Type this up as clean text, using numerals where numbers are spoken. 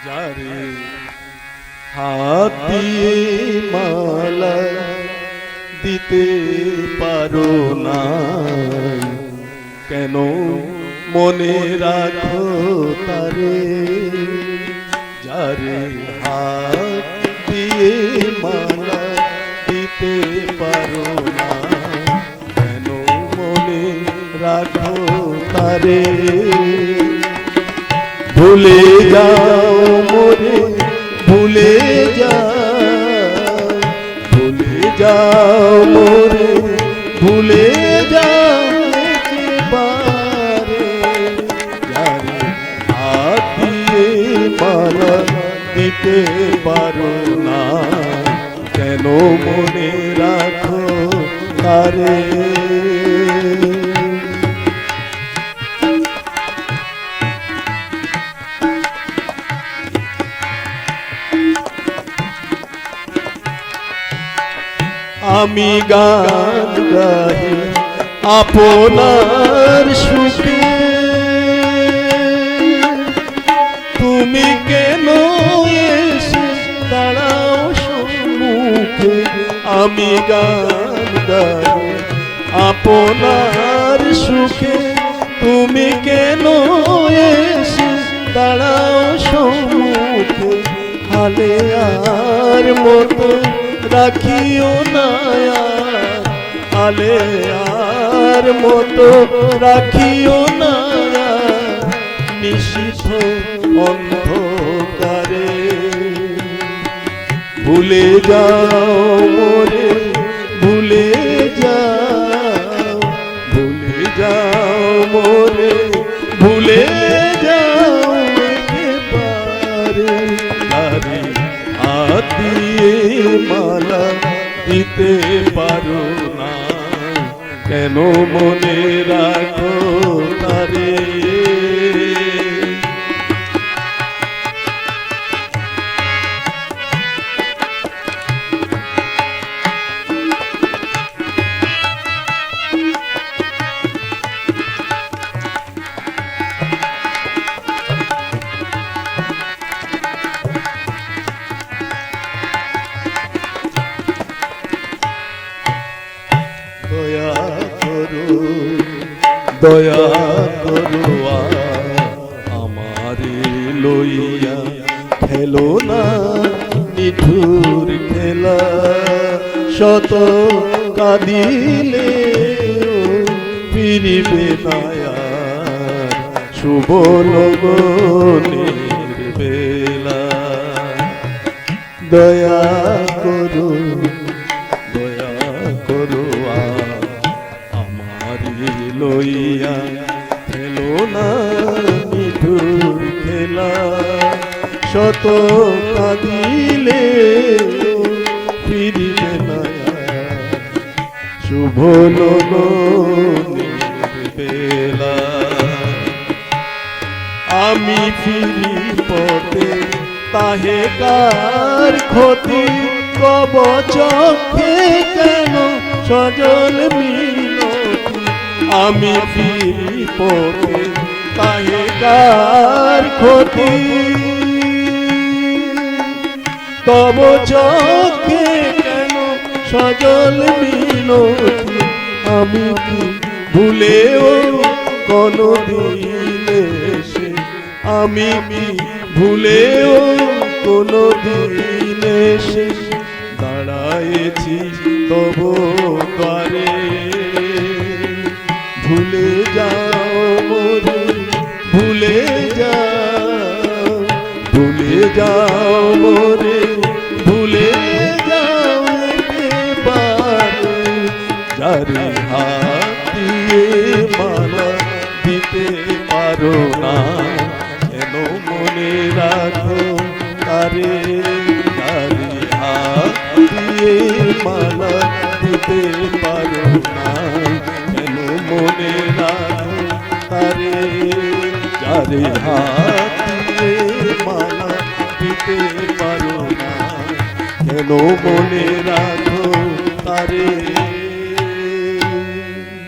যারে হাত দিয়ে মালা দিতে পারো না, কেন মনে রাখো তারে। যারে হাত দিয়ে মালা দিতে পারো না, কেন মনে রাখো তারে। ভুলে যাও মোরে, ভুলে যাও, ভুলে যাও মোরে, ভুলে যাও একেবারে। যারে হাত দিয়ে মালা দিতে পারো না, কেন মনে রাখো তারে। আমি গান গাই আপনার সুখে, তুমি কেন এসে দাঁড়াও সম্মুখে। আমি গান গাই আপনার সুখে, তুমি কেন এসে দাঁড়াও সম্মুখে। হালে আর মতো রাখিও না, আলে আর মতো রাখিও না, নিশিথ অন্ধকারে। ভুলে যাও মোরে, ভুলে যাও, ভুলে যাও মোরে, ভুলে যাও একেবারে। তারে হাত দিয়ে মালা দিতে পারো না, কেন মনে রাখো তারে। দয়া করো, দয়া করো আমারে লইয়া, খেলো না নিঠুর খেলা। শত কাঁদিলে ফিরিবে না আর শুভ লগনের বেলা। দয়া করো, দয়া করো আমারে লইয়া, খেলো না নিঠুর খেলা। শত কাঁদিলে ফিরিবে না শুভ লগনের বেলা। আমি ফিরি পথে তাহে কার ক্ষতি, কব চোখে কেন সজল মিনতি। আমি ফিরি পথে তাহে কার ক্ষতি, কব চোখে কেন সজল মিনতি। আমি কি ভুলেও কোনো দিন এসে, আমি কি ভুলেও কোনো দিন এসে দাঁড়ায়েছি তব দ্বারে। ভুলে যাও মোরে, ভুলে যাও, ভুলে যাও মোরে, ভুলে যাও একেবারে। যারে হাত দিয়ে মালা দিতে পারো না, কেন মনে রাখো তারে। যারে হাত দিয়ে মালা দিতে পারো না, কেন মনে রাখো তারে। যারে হাত দিয়ে মালা দিতে পারো না, কেন মনে রাখো তারে।